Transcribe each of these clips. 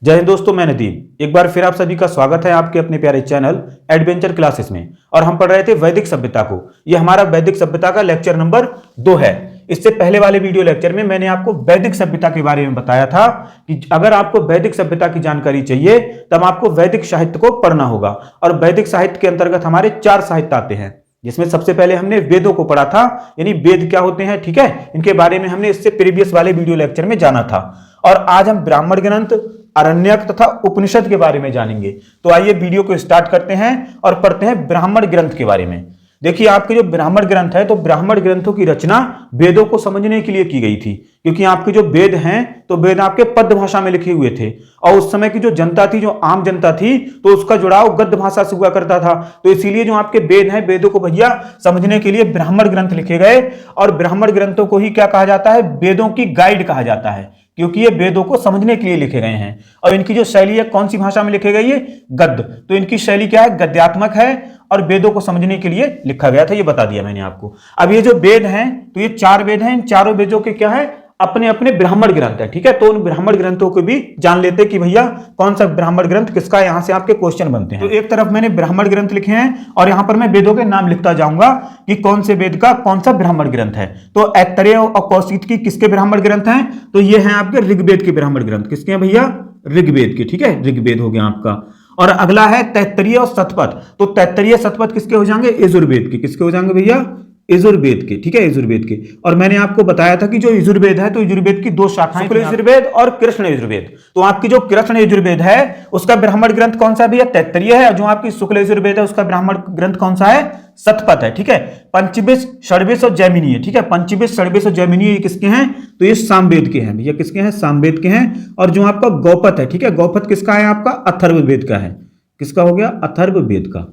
जय हिंद दोस्तों, मैं नदीम। एक बार फिर आप सभी का स्वागत है आपके अपने प्यारे चैनल एडवेंचर क्लासेस में। और हम पढ़ रहे थे वैदिक सभ्यता को। यह हमारा वैदिक सभ्यता का लेक्चर नंबर 2 है। इससे पहले वाले वीडियो लेक्चर में मैंने आपको वैदिक सभ्यता के बारे में बताया था कि अगर आपको वैदिक सभ्यता की जानकारी चाहिए तब आपको वैदिक साहित्य को पढ़ना होगा। और वैदिक साहित्य के अंतर्गत हमारे 4 साहित्य आते हैं, जिसमें सबसे पहले हमने वेदों को पढ़ा था, यानी वेद क्या होते हैं, ठीक है, इनके बारे में हमने इससे प्रीवियस वाले वीडियो लेक्चर में जाना था। और आज हम ब्राह्मण ग्रंथ, अरण्यक तथा उपनिषद के बारे में जानेंगे। तो आइए वीडियो को स्टार्ट करते हैं और पढ़ते हैं ब्राह्मण ग्रंथ के बारे में। देखिए, आपके जो ब्राह्मण ग्रंथ है, तो ब्राह्मण ग्रंथों की रचना वेदों को समझने के लिए की गई थी, क्योंकि आपके जो वेद हैं तो वेद आपके पद्य भाषा में लिखे हुए थे। और उस समय की जो जनता थी, जो आम जनता थी, तो उसका जुड़ाव गद्य भाषा से हुआ करता था। तो इसीलिए जो आपके वेद हैं, वेदों को भैया समझने के लिए ब्राह्मण ग्रंथ लिखे गए। और ब्राह्मण ग्रंथों को ही क्या कहा जाता है, वेदों की गाइड कहा जाता है, क्योंकि ये वेदों को समझने के लिए लिखे गए हैं। और इनकी जो शैली है, कौन सी भाषा में लिखे गई है, गद्य। तो इनकी शैली क्या है, गद्यात्मक है और वेदों को समझने के लिए लिखा गया था, ये बता दिया मैंने आपको। अब ये जो वेद हैं, तो ये 4 वेद हैं। इन चारों वेदों के क्या है, अपने अपने ब्राह्मण ग्रंथ है, ठीक है। तो उन ब्राह्मण ग्रंथों को भी जान लेते कि भैया कौन सा ब्राह्मण ग्रंथ किसका, यहां से आपके क्वेश्चन बनते हैं। तो एक तरफ मैंने ब्राह्मण ग्रंथ लिखे हैं और यहां पर मैं वेदों के नाम लिखता जाऊंगा कि कौन से वेद का कौन सा ब्राह्मण ग्रंथ है। तो ऐतरेय और कौशिक की किसके ब्राह्मण ग्रंथ हैं, तो ये हैं आपके ऋग्वेद के ब्राह्मण ग्रंथ। किसके हैं भैया, ऋग्वेद के, ठीक है, ऋग्वेद हो गया आपका। और अगला है तैत्तरीय और शतपथ। तो तैत्तरीय शतपथ किसके हो जाएंगे, यजुर्वेद के। किसके हो जाएंगे भैया, यजुर्वेद के, ठीक है, यजुर्वेद के। और मैंने आपको बताया था कि जो यजुर्वेद है, तो यजुर्वेद की 2 शाखाएं, शुक्ल यजुर्वेद और कृष्ण यजुर्वेद। तो आपकी जो कृष्ण यजुर्वेद है उसका ब्राह्मण ग्रंथ कौन सा भैया, तैत्तरीय है। और जो आपकी शुक्ल यजुर्वेद है उसका ब्राह्मण ग्रंथ कौन सा है, शतपथ है, ठीक है। पंचविश, षड्विश और जैमिनीय, ठीक है। पंचविश, षड्विश और जैमिनीय किसके हैं, तो ये सामवेद के हैं भैया। किसके हैं, सामवेद के हैं। और जो आपका गौपथ है, ठीक है, गौपथ किसका है, आपका अथर्ववेद का है। किसका हो गया, अथर्ववेद का,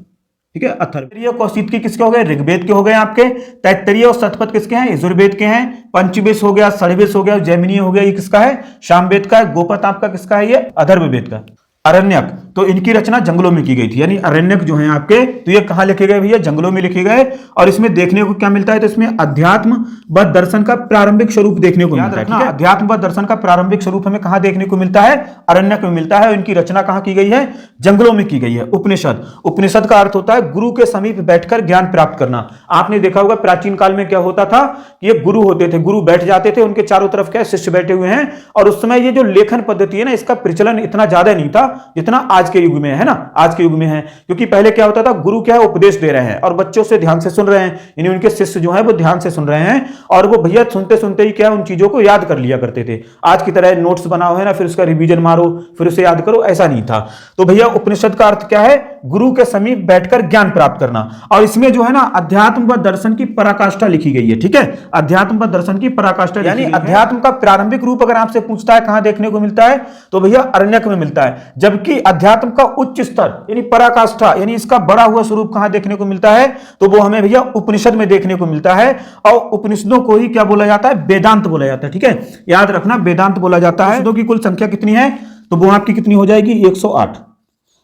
ठीक है। अथर्वरीय कौशिक की किसके हो गए, ऋग्वेद के हो गए आपके। तैत्तरीय और शतपथ किसके हैं, यजुर्वेद के हैं। पंचविश हो गया, षड्विश हो गया, जैमिनीय हो गया, ये किसका है, सामवेद का है। गोपथ आपका किसका है, ये अथर्ववेद का। अरण्यक, तो इनकी रचना जंगलों में की गई थी, यानी अरण्यक जो है आपके, तो ये कहां लिखे गए भैया, जंगलों में लिखे गए। और इसमें देखने को क्या मिलता है, तो इसमें अध्यात्म व दर्शन का प्रारंभिक स्वरूप देखने को मिलता है, ठीक है। अध्यात्म व दर्शन का प्रारंभिक स्वरूप हमें कहां देखने को मिलता है, अरण्यक में मिलता है। और इनकी रचना कहां की गई है, जंगलों में की गई है। उपनिषद, उपनिषद का अर्थ होता है गुरु के समीप बैठकर ज्ञान प्राप्त करना। आपने देखा होगा प्राचीन काल में क्या होता था कि ये गुरु होते थे, गुरु बैठ जाते थे, उनके चारों तरफ क्या शिष्य बैठे हुए हैं। और उस समय ये जो लेखन पद्धति है ना, इसका प्रचलन इतना ज्यादा नहीं था जितना आज के युग में है ना, आज के युग में है। क्योंकि पहले क्या होता था, गुरु क्या है, उपदेश दे रहे हैं और बच्चों से ध्यान से सुन रहे हैं, यानी उनके शिष्य जो है वो ध्यान से सुन रहे हैं। और वो भैया सुनते सुनते ही क्या, उन चीजों को याद कर लिया करते थे। आज की तरह नोट्स बनाओ है ना, फिर उसका रिवीजन मारो, फिर उसे याद करो, ऐसा नहीं था। तो भैया उपनिषद का अर्थ क्या है, गुरु के समीप बैठकर ज्ञान प्राप्त करना। और इसमें जो है ना, अध्यात्म व दर्शन की पराकाष्ठा लिखी गई है, ठीक है। अध्यात्म व दर्शन की पराकाष्ठा, यानी अध्यात्म का प्रारंभिक रूप अगर आपसे पूछता है कहां देखने को मिलता है, तो भैया अरण्यक में मिलता है। जबकि अध्यात्म का उच्च स्तर यानी पराकाष्ठा, यानी इसका बड़ा हुआ स्वरूप कहां देखने को मिलता है, तो वो हमें भैया उपनिषद में देखने को मिलता है। और उपनिषदों को ही क्या बोला जाता है, वेदांत बोला जाता है, ठीक है। याद रखना, वेदांत बोला जाता है। उपनिषदों की कुल संख्या कितनी है, तो वो आपकी कितनी हो जाएगी, 108।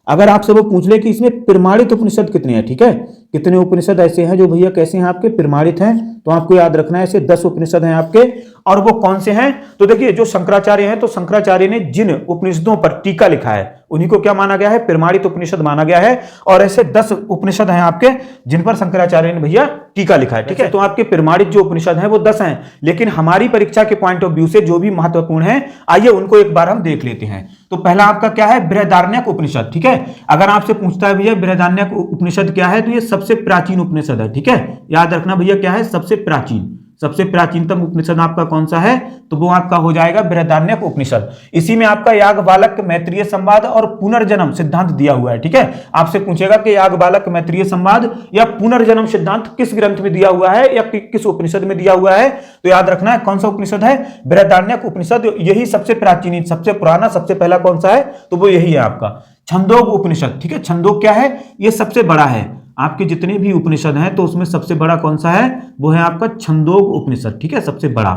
अगर आपसे वो पूछ ले कि इसमें प्रमाणित उपनिषद कितने हैं, ठीक है, कितने उपनिषद ऐसे हैं जो भैया कैसे हैं आपके, प्रमाणित हैं, तो आपको याद रखना है ऐसे 10 उपनिषद हैं आपके। और वो कौन से हैं, तो देखिए जो शंकराचार्य हैं, तो शंकराचार्य ने जिन उपनिषदों पर टीका लिखा है उन्हीं को क्या माना गया है, प्रमाणित उपनिषद माना गया है। और ऐसे 10 उपनिषद हैं आपके जिन पर शंकराचार्य ने भैया टीका लिखा है, ठीक है। तो आपके प्रमाणित जो उपनिषद हैं वो 10 हैं, लेकिन हमारी परीक्षा के पॉइंट ऑफ व्यू से जो भी महत्वपूर्ण है, आइए उनको एक बार हम देख लेते हैं। तो पहला आपका क्या है, बृहदारण्यक उपनिषद, ठीक है। अगर आपसे पूछता है भैया बृहदारण्यक उपनिषद क्या है, तो ये सबसे प्राचीन उपनिषद है, ठीक है। याद रखना भैया क्या है, सबसे प्राचीन, सबसे प्राचीनतम उपनिषद आपका कौन सा है, तो वो आपका हो जाएगा बृहदारण्यक उपनिषद। इसी में आपका याज्ञवल्क्य मैत्रेय संवाद और पुनर्जन्म सिद्धांत दिया हुआ है, ठीक है। आपसे पूछेगा कि याज्ञवल्क्य मैत्रेय संवाद या पुनर्जन्म सिद्धांत किस ग्रंथ में दिया हुआ है या किस उपनिषद में दिया हुआ है, तो याद रखना है कौन सा उपनिषद है, बृहदारण्यक उपनिषद। यही सबसे प्राचीन, सबसे पुराना, सबसे पहला कौन सा है, तो वो यही है आपका छंदोग उपनिषद, ठीक है। छंदोग क्या है, ये सबसे बड़ा है आपके जितने भी उपनिषद हैं, तो उसमें सबसे बड़ा कौन सा है, वो है आपका छंदोग उपनिषद, ठीक है, सबसे बड़ा।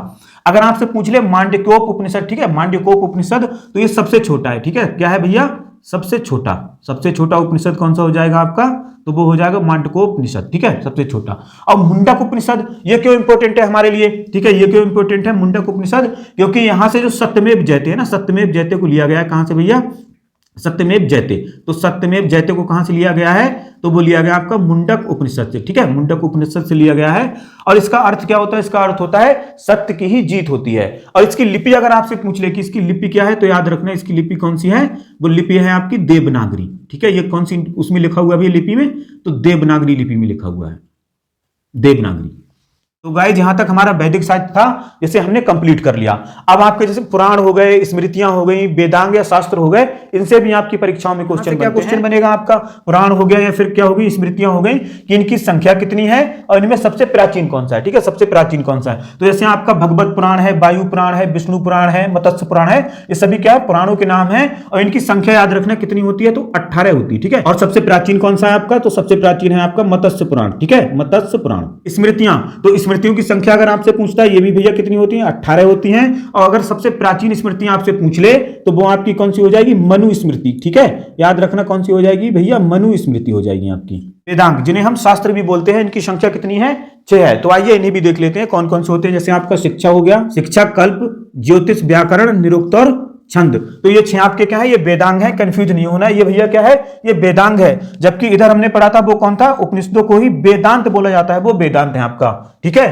अगर आपसे पूछ ले मांडक्योप उपनिषद, ठीक है, मांडक्योप उपनिषद, तो ये सबसे छोटा है, ठीक है। क्या है भैया, सबसे छोटा उपनिषद कौन सा हो जाएगा आपका, तो वो हो जाएगा मांडुक्योपनिषद, ठीक है, सबसे छोटा। अब मुंडक उपनिषद ये क्यों इंपॉर्टेंट है हमारे लिए, ठीक है, ये क्यों इंपॉर्टेंट है मुंडक उपनिषद, क्योंकि यहां से जो सत्यमेव जयते है ना, सत्यमेव जयते को लिया गया है, कहां से भैया, सत्यमेव जयते। तो सत्यमेव जयते को कहां से लिया गया है, तो वो लिया गया आपका मुंडक उपनिषद से, ठीक है, मुंडक उपनिषद से लिया गया है। और इसका अर्थ क्या होता है, इसका अर्थ होता है सत्य की ही जीत होती है। और इसकी लिपि अगर आपसे पूछ ले कि इसकी लिपि क्या है, तो याद रखना इसकी लिपि कौन सी है, वो लिपि है आपकी देवनागरी, ठीक है। ये कौन सी उसमें लिखा हुआ है लिपि में, तो देवनागरी लिपि में लिखा हुआ है, देवनागरी। तो गाइस यहां तक हमारा वैदिक साहित्य था, जिसे हमने कंप्लीट कर लिया। अब आपके जैसे पुराण हो गए, स्मृतियां हो गई, वेदांग या शास्त्र हो गए, इनसे भी आपकी परीक्षाओं में क्वेश्चन बनेगा आपका, पुराण हो गया या फिर क्या होगी, स्मृतियां हो गई, कि इनकी संख्या कितनी है और इनमें सबसे प्राचीन कौन सा है, ठीक है, सबसे प्राचीन कौन सा है। तो जैसे आपका भगवत पुराण है, वायु पुराण है, विष्णु पुराण है, मत्स्य पुराण है, ये सभी क्या है, पुराणों के नाम है। और इनकी संख्या याद रखना कितनी होती है, तो 18 होती है, ठीक है। और सबसे प्राचीन कौन सा है आपका, तो सबसे प्राचीन है आपका मत्स्य पुराण, ठीक है, मत्स्य पुराण। स्मृतियां, तो स्मृतियों की संख्या अगर आपसे पूछता है, ये भी भैया कितनी होती है, 18 होती हैं। और अगर सबसे प्राचीन स्मृतियां आपसे पूछ ले, तो वो आपकी कौन सी हो जाएगी, मनु स्मृति, ठीक है, याद रखना कौन सी हो जाएगी भैया, मनु स्मृति हो जाएगी आपकी। वेदांग, जिन्हें हम शास्त्र भी बोलते हैं, इनकी संख्या कितनी है, 6 है। तो आइए इन्हें भी देख लेते हैं कौन कौन से होते हैं। जैसे आपका शिक्षा हो गया, शिक्षा, कल्प, ज्योतिष, व्याकरण, निरुक्त और छंद। तो ये 6 आपके क्या है, ये वेदांग है, कंफ्यूज नहीं होना, ये भैया क्या है, ये वेदांग है। जबकि इधर हमने पढ़ा था वो कौन था, उपनिषदों को ही वेदांत बोला जाता है, वो वेदांत है आपका, ठीक है।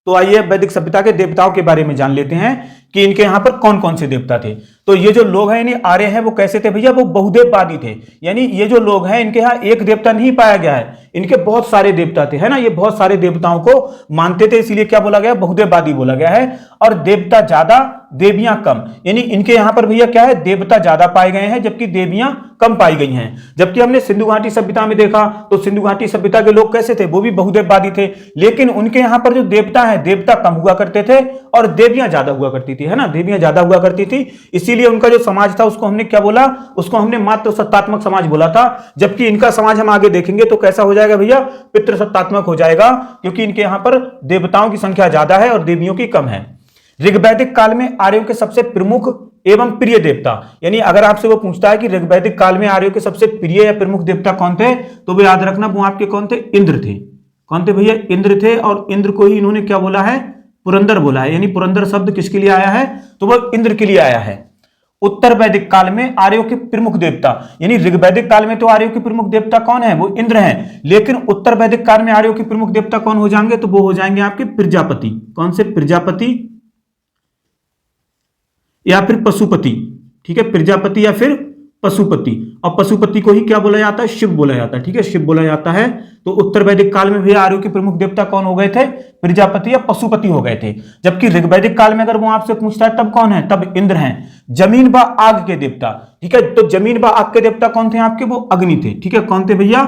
तो आइए वैदिक सभ्यता के देवताओं के बारे में जान लेते हैं कि इनके यहां पर कौन कौन से देवता थे। तो ये जो लोग हैं, यानी आर्य हैं, वो कैसे थे भैया, वो बहुदेववादी थे। यानी ये जो लोग हैं, इनके यहाँ एक देवता नहीं पाया गया है, इनके बहुत सारे देवता थे, है ना, ये बहुत सारे देवताओं को मानते थे, इसीलिए क्या बोला गया, बहुदेववादी बोला गया है। और देवता ज्यादा, देवियां कम, यानी इनके यहां पर भैया क्या है, देवता ज्यादा पाए गए हैं, जबकि देवियां कम पाई गई हैं। जबकि हमने सिंधु घाटी सभ्यता में देखा, तो सिंधु घाटी सभ्यता के लोग कैसे थे, वो भी बहुदेववादी थे, लेकिन उनके यहां पर जो देवता है, देवता कम हुआ करते थे और देवियां ज्यादा हुआ करती थी, है ना, देवियां ज्यादा हुआ करती थी। इसीलिए उनका जो समाज था, उसको हमने क्या बोला, उसको हमने मात्र सत्तात्मक समाज बोला था। जबकि इनका समाज हम आगे देखेंगे तो कैसा हो जाएगा भैया, पितृसत्तात्मक हो जाएगा, क्योंकि इनके यहां पर देवताओं की संख्या ज्यादा है और देवियों की कम है। ऋग्वैदिक काल में आर्यों के सबसे प्रमुख एवं प्रिय देवता, यानी अगर आपसे वो पूछता है कि ऋग्वैदिक काल में आर्यों के सबसे प्रिय या प्रमुख देवता कौन थे, तो वो याद रखना वो आपके कौन थे, इंद्र थे। कौन थे भैया, इंद्र थे। और इंद्र को ही इन्होंने क्या बोला है, पुरंदर बोला है, यानी पुरंदर शब्द किसके लिए आया है, तो वो इंद्र के लिए आया है। उत्तर वैदिक काल में आर्यों के प्रमुख देवता, यानी ऋग्वैदिक काल में तो आर्यों के प्रमुख देवता कौन है, वो इंद्र हैं, लेकिन उत्तर वैदिक काल में आर्यों के प्रमुख देवता कौन हो जाएंगे, तो वो हो जाएंगे आपके प्रजापति। कौन से, प्रजापति या फिर पशुपति, ठीक है, प्रजापति या फिर पशुपति। और पशुपति को ही क्या बोला जाता है, शिव बोला जाता है, ठीक है, शिव बोला जाता है। तो उत्तर वैदिक काल में भी आर्यों के प्रमुख देवता कौन हो गए थे, प्रजापति या पशुपति हो गए थे। जबकि ऋग्वैदिक काल में अगर वो आपसे पूछता है तब कौन है, तब इंद्र हैं। जमीन व आग के देवता, ठीक है, तो जमीन व आग के देवता कौन थे आपके, वो अग्नि थे, ठीक है, कौन थे भैया,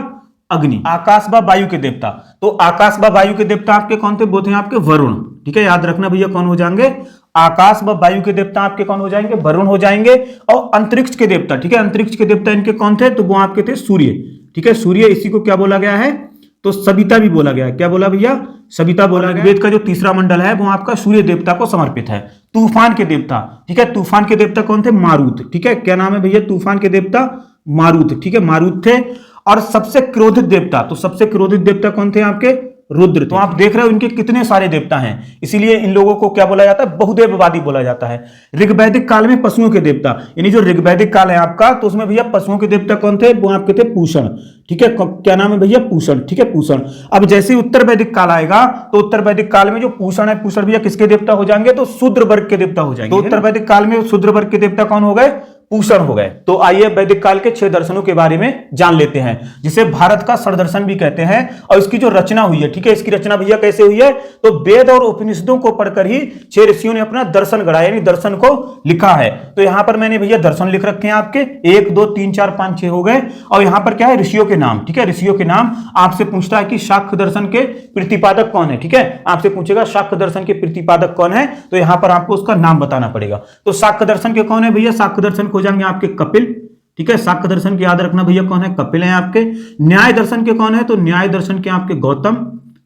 अग्नि। आकाश व वायु के देवता, तो आकाश व वायु के देवता आपके कौन थे, वो थे आपके वरुण, ठीक है, याद रखना भैया कौन हो जाएंगे, आकाश व वायु के देवता आपके कौन हो जाएंगे, वरुण हो जाएंगे। और अंतरिक्ष के देवता, ठीक है, अंतरिक्ष के देवता इनके कौन थे, तो वो आपके थे सूर्य, ठीक है, सूर्य। इसी को क्या बोला गया है, तो सविता भी बोला गया है। क्या बोला भैया, सविता बोला गया। वेद का जो तीसरा मंडल है वो आपका सूर्य देवता को समर्पित है। तूफान के देवता, ठीक है, तूफान के देवता कौन थे, मारुत, ठीक है, क्या नाम है भैया, तूफान के देवता मारुत, ठीक है, मारुत थे। और सबसे क्रोधित देवता, तो सबसे क्रोधित देवता कौन थे आपके, रुद्र। तो आप देख रहे हो इनके कितने सारे देवता हैं, इसीलिए इन लोगों को क्या बोला जाता है, बहुदेववादी बोला जाता है। ऋग्वैदिक काल में पशुओं के देवता, यानी जो ऋग्वैदिक काल है आपका, तो उसमें भैया पशुओं के देवता कौन थे, वो आपके थे पूषण, ठीक है, क्या नाम है भैया, पूषण, ठीक है, पूषण। अब जैसे ही उत्तर वैदिक काल आएगा, तो उत्तर वैदिक काल में जो पूषण है, पूषण भैया किसके देवता हो जाएंगे, तो शूद्र वर्ग के देवता हो जाएंगे। तो उत्तर वैदिक काल में शूद्र वर्ग के देवता कौन हो गए, पूषण हो गए। तो आइए वैदिक काल के 6 दर्शनों के बारे में जान लेते हैं, जिसे भारत का षड्दर्शन भी कहते हैं। और इसकी जो रचना हुई है, ठीक है, इसकी रचना भैया कैसे हुई है, तो वेद और उपनिषदों को पढ़कर ही 6 ऋषियों ने अपना दर्शन गढ़ा, यानी दर्शन को लिखा है। तो यहां पर मैंने भैया दर्शन लिख रखे हैं आपके, 1 2 3 4 5 6 हो गए। और यहां पर क्या है, ऋषियों के नाम, ठीक है, ऋषियों के नाम। आपसे पूछता है कि शाक्य दर्शन के प्रतिपादक कौन है, ठीक है, आपसे पूछेगा शाक्य दर्शन के प्रतिपादक कौन है, तो यहां पर आपको उसका नाम बताना पड़ेगा। तो शाक्य दर्शन के कौन है भैया, शाक्य दर्शन हो जाएंगे आपके कपिल, ठीक है, शाक्य दर्शन की याद रखना भैया कौन है, कपिल है आपके। न्याय दर्शन के कौन है, तो न्याय दर्शन के आपके गौतम,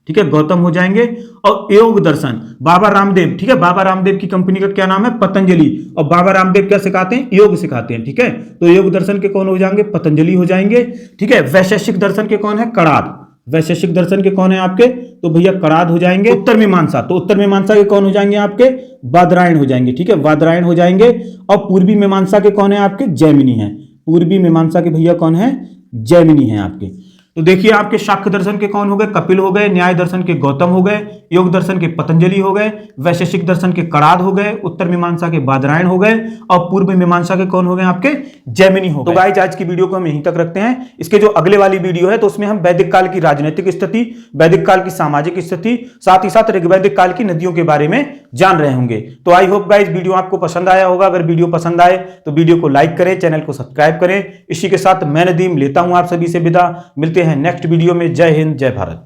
ठीक है, गौतम हो जाएंगे। और योग दर्शन बाबा रामदेव, ठीक है, बाबा रामदेव की कंपनी का क्या नाम है? पतंजलि। और बाबा रामदेव क्या सिखाते हैं? योग सिखाते हैं, ठीक है। तो योग दर्शन के कौन हो जाएंगे? पतंजलि हो जाएंगे, ठीक है। वैशेषिक दर्शन के कौन है? कणाद। वैशेषिक दर्शन के कौन है आपके? तो भैया कणाद हो जाएंगे। उत्तर मीमांसा, तो उत्तर मीमांसा के कौन हो जाएंगे आपके? बादरायण हो जाएंगे, ठीक है, बादरायण हो जाएंगे। और पूर्वी मीमांसा के कौन है आपके? जैमिनी है। पूर्वी मीमांसा के भैया कौन है? जैमिनी है आपके। तो देखिए आपके शाक्य दर्शन के कौन हो गए? कपिल हो गए। न्याय दर्शन के गौतम हो गए। योग दर्शन के पतंजलि हो गए। वैशेषिक दर्शन के कणाद हो गए। उत्तर मीमांसा के बादरायण हो गए। और पूर्व मीमांसा के कौन हो गए आपके? जैमिनी हो गए। तो गाइस आज की वीडियो को हम यहीं तक रखते हैं। इसके जो अगले वाली वीडियो है तो उसमें हम वैदिक काल की राजनीतिक स्थिति, वैदिक काल की सामाजिक स्थिति, साथ ही साथ ऋग्वैदिक काल की नदियों के बारे में जान रहे होंगे। तो आई होप गाइस वीडियो आपको पसंद आया होगा। अगर वीडियो पसंद आए तो वीडियो को लाइक करें, चैनल को सब्सक्राइब करें। इसी के साथ मैं नदीम लेता हूं आप सभी से विदा। मिलते हैं नेक्स्ट वीडियो में। जय हिंद, जय भारत।